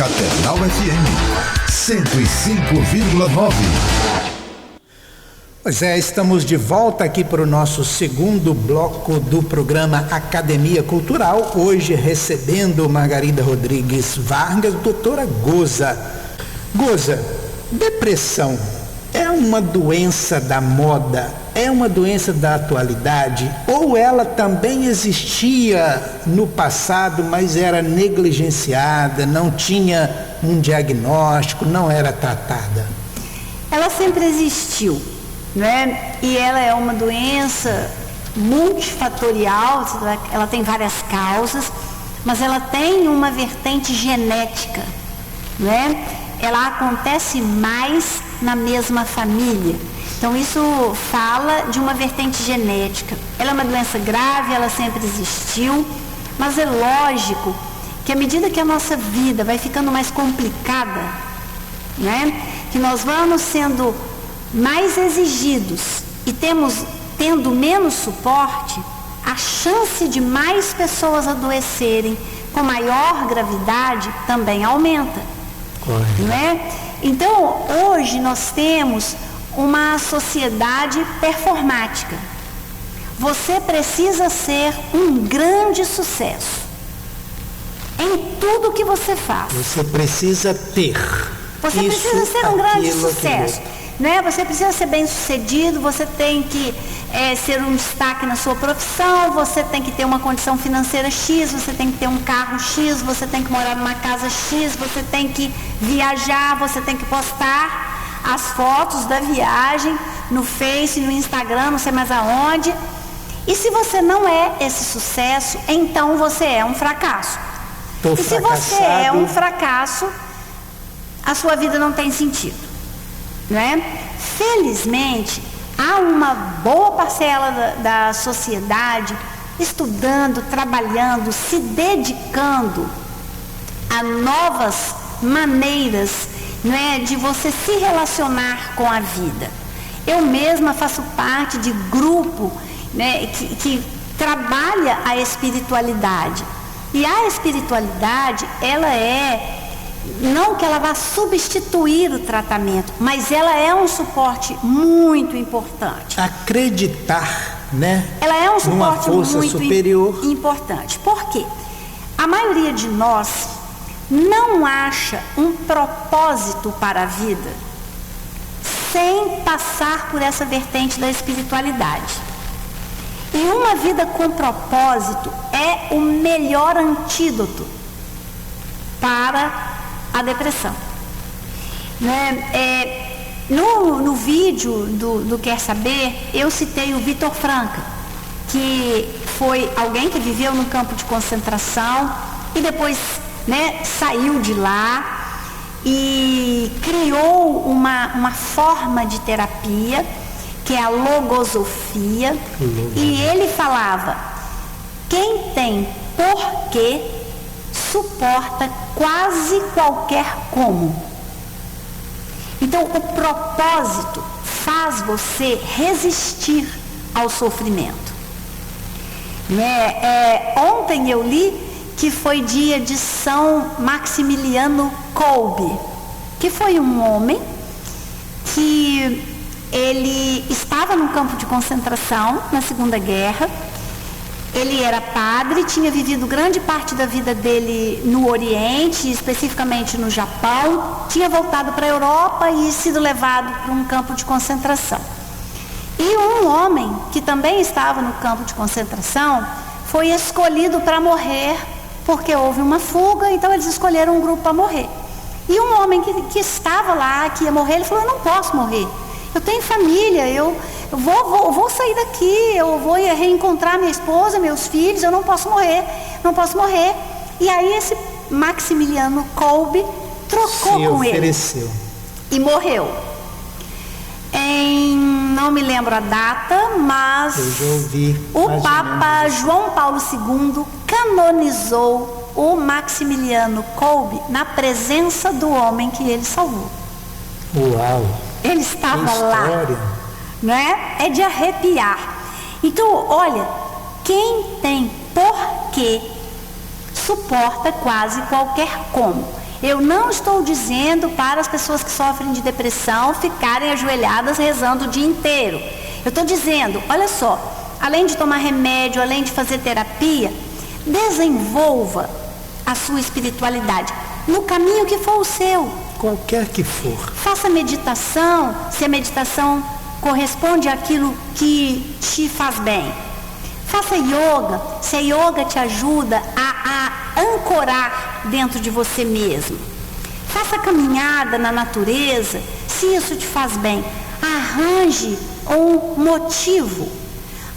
Catedral FM 105,9. Pois é, estamos de volta aqui para o nosso segundo bloco do programa Academia Cultural, hoje recebendo Margarida Rodrigues Vargas, doutora Goza. Goza, depressão é uma doença da moda, é uma doença da atualidade, ou ela também existia no passado, mas era negligenciada, não tinha um diagnóstico, não era tratada? Ela sempre existiu, né? E ela é uma doença multifatorial, ela tem várias causas, mas ela tem uma vertente genética, né? Ela acontece mais na mesma família. Então isso fala de uma vertente genética. Ela é uma doença grave, ela sempre existiu, mas é lógico que à medida que a nossa vida vai ficando mais complicada, né? Que nós vamos sendo mais exigidos e tendo menos suporte, a chance de mais pessoas adoecerem com maior gravidade também aumenta. Correto. Né? Então, hoje nós temos uma sociedade performática. Você precisa ser um grande sucesso em tudo que você faz. Você precisa ter. Você isso, precisa ser um grande aquilo, sucesso. Né? Você precisa ser bem sucedido, você tem que ser um destaque na sua profissão, você tem que ter uma condição financeira X, você tem que ter um carro X, você tem que morar numa casa X, você tem que viajar, você tem que postar as fotos da viagem no Face, no Instagram, não sei mais aonde. E se você não é esse sucesso, então você é um fracasso. E se você é um fracasso, a sua vida não tem sentido. Né? Felizmente, há uma boa parcela da sociedade estudando, trabalhando, se dedicando a novas maneiras, né, de você se relacionar com a vida. Eu mesma faço parte de grupo, né, que trabalha a espiritualidade. E a espiritualidade, ela não que ela vá substituir o tratamento, mas ela é um suporte muito importante. Acreditar, né? Ela é um suporte força muito superior. Importante. Por quê? A maioria de nós não acha um propósito para a vida sem passar por essa vertente da espiritualidade. E uma vida com propósito é o melhor antídoto para a depressão. Né? No vídeo do Quer Saber, eu citei o Vitor Franca, que foi alguém que viveu num campo de concentração e depois, né, saiu de lá e criou uma forma de terapia, que é a logosofia. E ele falava: quem tem porquê suporta quase qualquer como. Então, o propósito faz você resistir ao sofrimento. Né? Ontem eu li que foi dia de São Maximiliano Kolbe, que foi um homem que ele estava num campo de concentração na Segunda Guerra. Ele era padre, tinha vivido grande parte da vida dele no Oriente, especificamente no Japão, tinha voltado para a Europa e sido levado para um campo de concentração. E um homem que também estava no campo de concentração foi escolhido para morrer, porque houve uma fuga, então eles escolheram um grupo para morrer. E um homem que estava lá, que ia morrer, ele falou: eu não posso morrer, eu tenho família, eu vou sair daqui, eu vou reencontrar minha esposa, meus filhos, eu não posso morrer. E aí esse Maximiliano Kolbe trocou com ele e morreu. Não me lembro a data, mas eu já ouvi, o Papa João Paulo II canonizou o Maximiliano Kolbe na presença do homem que ele salvou. Uau! Ele estava lá. Né? É de arrepiar. Então, olha, quem tem porquê suporta quase qualquer como. Eu não estou dizendo para as pessoas que sofrem de depressão ficarem ajoelhadas rezando o dia inteiro. Eu estou dizendo, olha só, além de tomar remédio, além de fazer terapia, desenvolva a sua espiritualidade no caminho que for o seu. Qualquer que for. Faça meditação, se a meditação corresponde àquilo que te faz bem. Faça yoga, se a yoga te ajuda a ancorar dentro de você mesmo. Faça caminhada na natureza, se isso te faz bem. Arranje um motivo.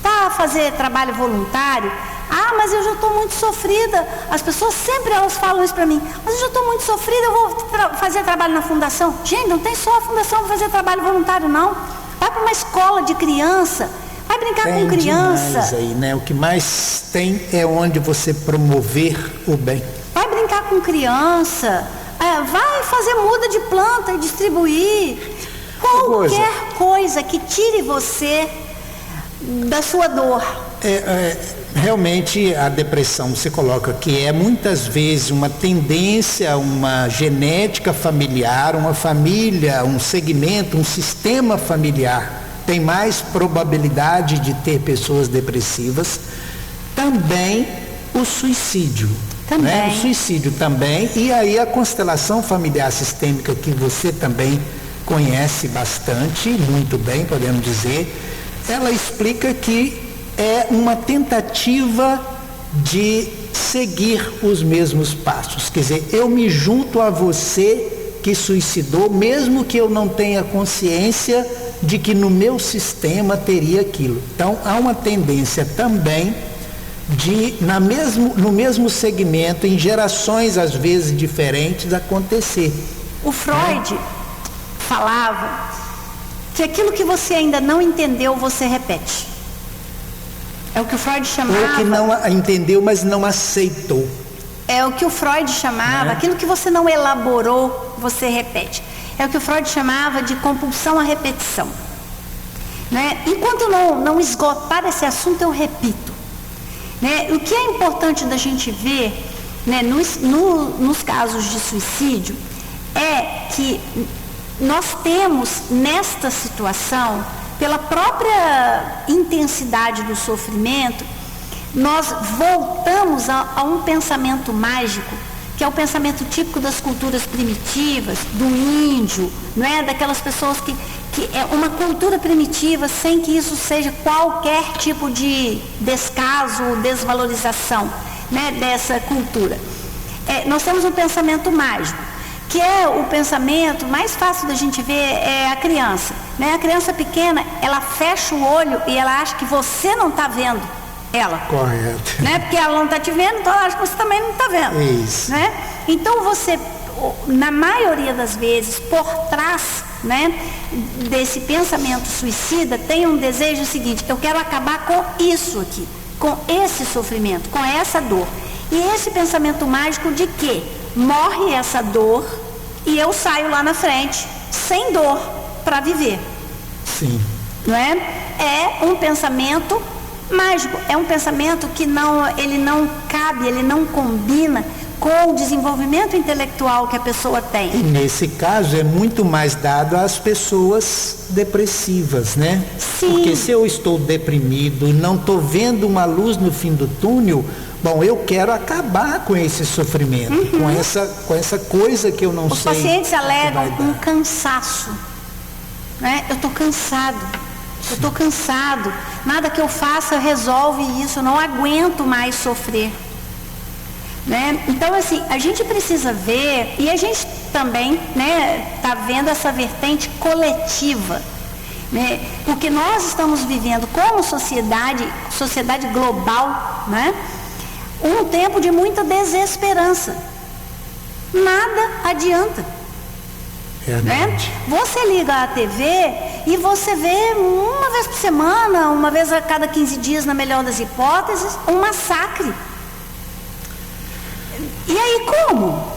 Vá fazer trabalho voluntário. Ah, mas eu já estou muito sofrida. As pessoas sempre elas falam isso para mim. Mas eu já estou muito sofrida, eu vou fazer trabalho na fundação. Gente, não tem só a fundação para fazer trabalho voluntário, não. Vai para uma escola de criança. Vai brincar com criança. Demais aí, né? O que mais tem é onde você promover o bem. Vai brincar com criança. Vai fazer muda de planta e distribuir. Qualquer coisa que tire você da sua dor. Realmente a depressão se coloca que é muitas vezes uma tendência, uma genética familiar, uma família, um segmento, um sistema familiar tem mais probabilidade de ter pessoas depressivas. Também o suicídio. Também. Né? O suicídio também. E aí a constelação familiar sistêmica, que você também conhece bastante, muito bem, podemos dizer, ela explica que é uma tentativa de seguir os mesmos passos. Quer dizer, eu me junto a você que suicidou, mesmo que eu não tenha consciência de que no meu sistema teria aquilo. Então, há uma tendência também de, no mesmo segmento, em gerações às vezes diferentes, acontecer. O Freud falava que aquilo que você ainda não entendeu, você repete. É o que o Freud chamava... Ou que não entendeu, mas não aceitou. É o que o Freud chamava, aquilo que você não elaborou, você repete. É o que o Freud chamava de compulsão à repetição. Né? Enquanto eu não esgotar esse assunto, eu repito. Né? O que é importante da gente ver, né, nos casos de suicídio, é que nós temos nesta situação, pela própria intensidade do sofrimento, nós voltamos a um pensamento mágico, que é o pensamento típico das culturas primitivas, do índio, não é? Daquelas pessoas que é uma cultura primitiva, sem que isso seja qualquer tipo de descaso ou desvalorização, né, dessa cultura. Nós temos um pensamento mágico, que é o pensamento mais fácil da gente ver, é a criança. Né? A criança pequena, ela fecha o olho e ela acha que você não está vendo ela. Correto. Né? Porque ela não está te vendo, então ela acha que você também não está vendo. Isso. Né? Então você, na maioria das vezes, por trás, né, desse pensamento suicida, tem um desejo seguinte: eu quero acabar com isso aqui, com esse sofrimento, com essa dor. E esse pensamento mágico de que morre essa dor e eu saio lá na frente, sem dor, para viver. Sim. Não é? É um pensamento mágico, é um pensamento que ele não cabe, ele não combina com o desenvolvimento intelectual que a pessoa tem. E nesse caso é muito mais dado às pessoas depressivas, né? Sim. Porque se eu estou deprimido, não estou vendo uma luz no fim do túnel, bom, eu quero acabar com esse sofrimento, com essa coisa que eu não sei. Os pacientes alegam um cansaço, né? Eu estou cansado, eu estou cansado, nada que eu faça resolve isso, eu não aguento mais sofrer. Né? Então, assim, a gente precisa ver, e a gente também, né, tá vendo essa vertente coletiva, né? Porque nós estamos vivendo como sociedade global, né, um tempo de muita desesperança. Nada adianta. Né? Você liga a TV e você vê uma vez por semana, uma vez a cada 15 dias, na melhor das hipóteses, um massacre. E aí como?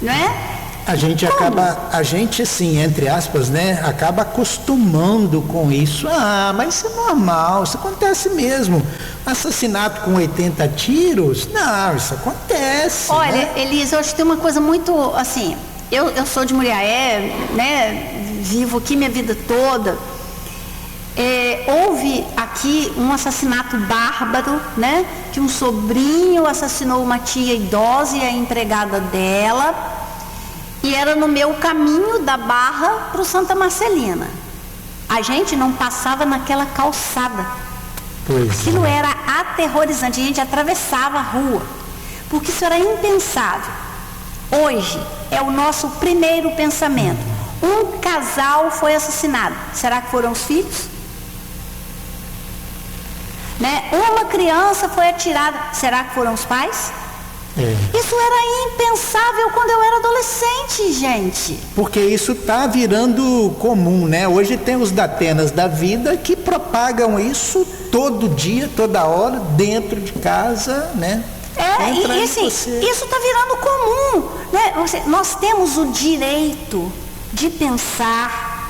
Né? A gente assim, entre aspas, né, acaba acostumando com isso. Ah, mas isso é normal, isso acontece mesmo. Assassinato com 80 tiros? Não, isso acontece. Olha, né? Elisa, eu acho que tem uma coisa muito, assim, eu sou de Muriaé, né, vivo aqui minha vida toda. Houve aqui um assassinato bárbaro, né, que um sobrinho assassinou uma tia idosa e a empregada dela. E era no meu caminho da Barra para o Santa Marcelina. A gente não passava naquela calçada. Aquilo era aterrorizante. A gente atravessava a rua. Porque isso era impensável. Hoje é o nosso primeiro pensamento. Um casal foi assassinado. Será que foram os filhos? Né? Uma criança foi atirada. Será que foram os pais? Isso era impensável quando eu era adolescente, gente. Porque isso está virando comum, né? Hoje tem os Datenas da vida que propagam isso todo dia, toda hora, dentro de casa, né? E assim, isso está virando comum, né? Nós temos o direito de pensar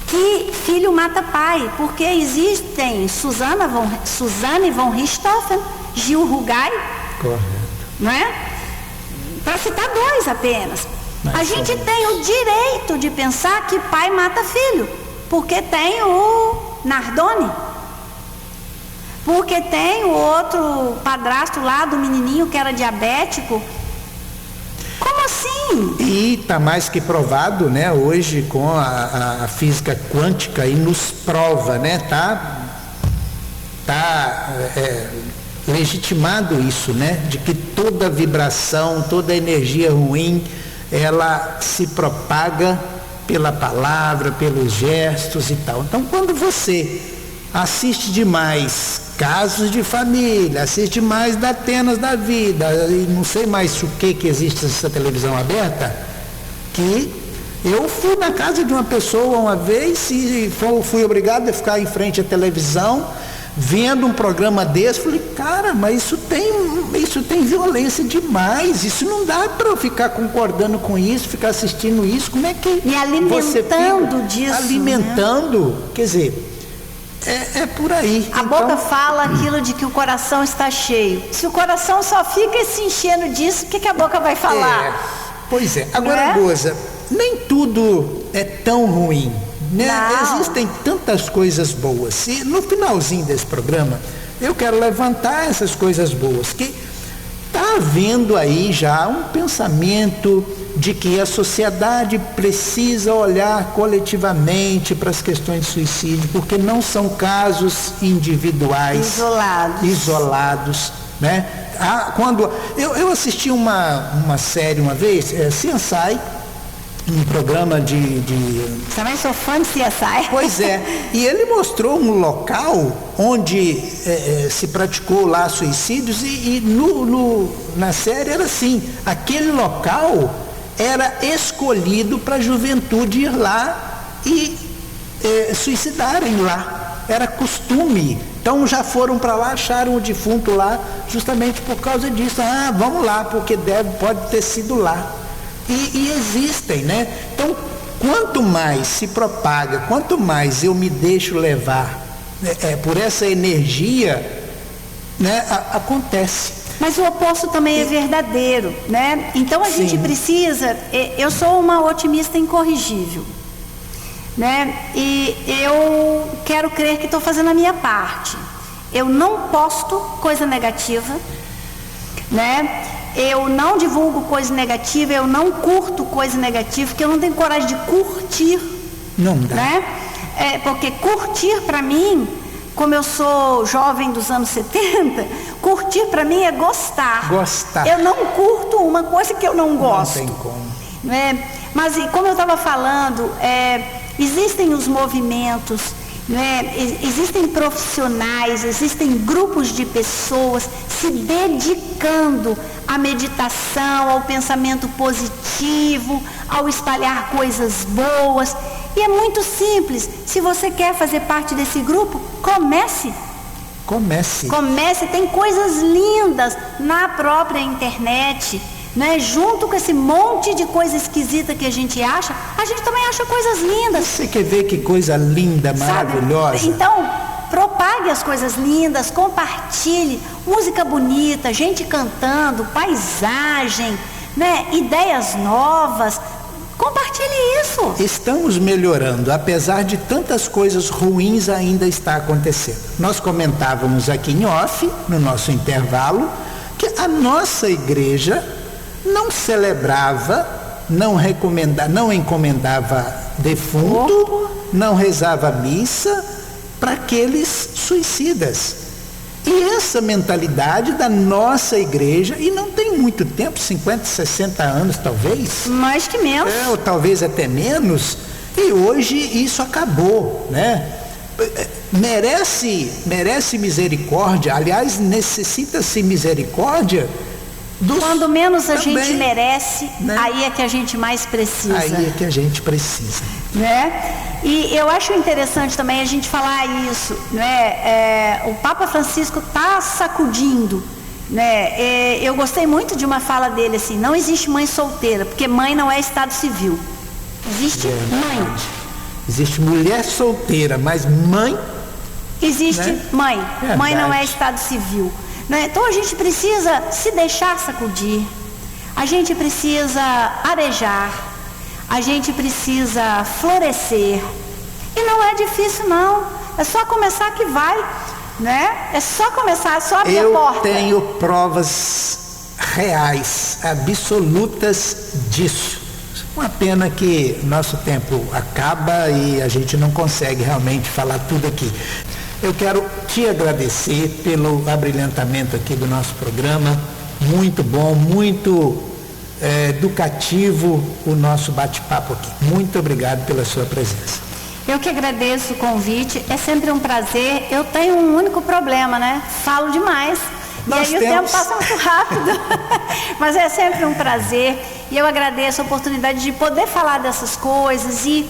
que filho mata pai, porque existem Suzane von Richthofen, Gil Rugai. Correto. Não é? Para citar dois apenas. A gente tem o direito de pensar que pai mata filho, porque tem o Nardoni, porque tem o outro padrasto lá do menininho que era diabético. Como assim? E está mais que provado, né? Hoje com a física quântica aí nos prova, né? Legitimado isso, né? De que toda vibração, toda energia ruim, ela se propaga pela palavra, pelos gestos e tal. Então, quando você assiste demais Casos de Família, assiste mais Datenas da vida, e não sei mais o que existe nessa televisão aberta, que eu fui na casa de uma pessoa uma vez e fui obrigado a ficar em frente à televisão, vendo um programa desse. Falei, cara, mas isso tem violência demais, isso não dá para eu ficar concordando com isso, ficar assistindo isso. Como é que me alimentando disso, alimentando, né? Quer dizer, é por aí. A boca fala aquilo de que o coração está cheio. Se o coração só fica se enchendo disso, o que a boca vai falar? Pois é. Agora, Goza, nem tudo é tão ruim, né? Existem tantas coisas boas. E no finalzinho desse programa eu quero levantar essas coisas boas, que está havendo aí já um pensamento de que a sociedade precisa olhar coletivamente para as questões de suicídio, porque não são casos individuais, isolados, né? Quando eu assisti uma série uma vez, CSI, um programa de... Também sou fã de CSI. Pois é, e ele mostrou um local onde se praticou lá suicídios e na série era assim, aquele local era escolhido para a juventude ir lá e suicidarem lá, era costume. Então já foram para lá, acharam o defunto lá, justamente por causa disso. Vamos lá, porque pode ter sido lá. E existem, né? Então, quanto mais se propaga, quanto mais eu me deixo levar por essa energia, né, acontece. Mas o oposto também é verdadeiro, né? Então a gente precisa... Eu sou uma otimista incorrigível, né? E eu quero crer que estou fazendo a minha parte. Eu não posto coisa negativa, né? Eu não divulgo coisa negativa, eu não curto coisa negativa, porque eu não tenho coragem de curtir. Não dá. Né? Porque curtir para mim, como eu sou jovem dos anos 70, curtir para mim é gostar. Eu não curto uma coisa que eu não gosto. Não tem como. Mas como eu estava falando, existem os movimentos, né? Existem profissionais, existem grupos de pessoas se dedicando à meditação, ao pensamento positivo, ao espalhar coisas boas. E é muito simples. Se você quer fazer parte desse grupo, comece. Tem coisas lindas na própria internet, né? Junto com esse monte de coisa esquisita que a gente também acha coisas lindas. Você quer ver que coisa linda, maravilhosa? Sabe? Então, propague as coisas lindas, compartilhe, música bonita, gente cantando, paisagem, né? Ideias novas. Compartilhe isso. Estamos melhorando, apesar de tantas coisas ruins ainda está acontecendo. Nós comentávamos aqui em off, no nosso intervalo, que a nossa igreja não celebrava, não encomendava defunto, não rezava missa para aqueles suicidas. E essa mentalidade da nossa igreja, e não tem muito tempo, 50, 60 anos talvez. Mais que menos. Ou talvez até menos. E hoje isso acabou, né? Merece misericórdia, aliás, necessita-se misericórdia. Quando menos a gente merece, né? Aí é que a gente mais precisa. Aí é que a gente precisa. Né? E eu acho interessante também a gente falar isso, né? O Papa Francisco está sacudindo, né? Eu gostei muito de uma fala dele assim: não existe mãe solteira, porque mãe não é estado civil. Existe mãe. Existe mulher solteira, mas mãe... Existe, né? Mãe. Verdade. Mãe não é estado civil. Né? Então a gente precisa se deixar sacudir, a gente precisa arejar, a gente precisa florescer. E não é difícil não, é só começar que vai, né? É só começar, é só abrir a porta. Eu tenho provas reais, absolutas disso. Uma pena que nosso tempo acaba e a gente não consegue realmente falar tudo aqui. Eu quero te agradecer pelo abrilhantamento aqui do nosso programa. Muito bom, muito educativo o nosso bate-papo aqui. Muito obrigado pela sua presença. Eu que agradeço o convite, é sempre um prazer. Eu tenho um único problema, né? Falo demais. E aí o tempo passa muito rápido. Mas é sempre um prazer. E eu agradeço a oportunidade de poder falar dessas coisas e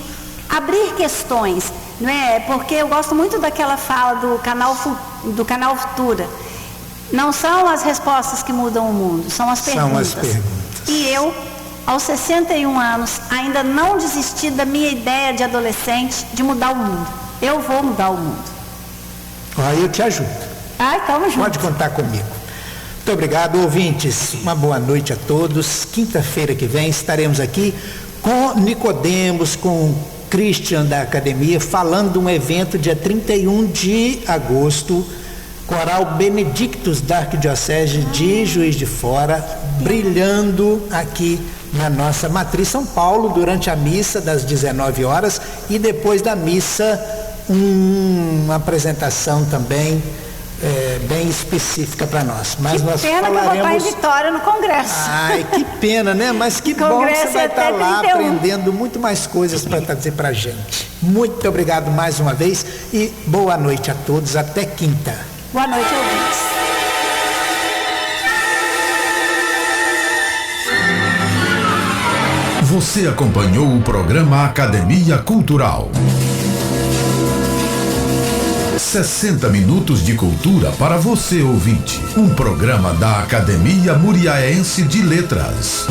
abrir questões, não é? Porque eu gosto muito daquela fala do canal Futura. Não são as respostas que mudam o mundo, são as perguntas. São as perguntas. E eu, aos 61 anos, ainda não desisti da minha ideia de adolescente de mudar o mundo. Eu vou mudar o mundo. Aí eu te ajudo. Ai, tamo junto. Pode contar comigo. Muito obrigado, ouvintes. Uma boa noite a todos. Quinta-feira que vem estaremos aqui com Nicodemos, com Christian da Academia, falando de um evento dia 31 de agosto, Coral Benedictus da Arquidiocese de Juiz de Fora, brilhando aqui na nossa matriz São Paulo, durante a missa das 19 horas e depois da missa uma apresentação também bem específica para nós. Mas nós pena falaremos... que eu vou estar em Vitória no congresso. Ai, que pena, né? Mas que bom que você vai estar lá aprendendo muito mais coisas para trazer para a gente. Muito obrigado mais uma vez e boa noite a todos. Até quinta. Boa noite, ouvintes. Você acompanhou o programa Academia Cultural. 60 minutos de cultura para você, ouvinte. Um programa da Academia Muriaense de Letras.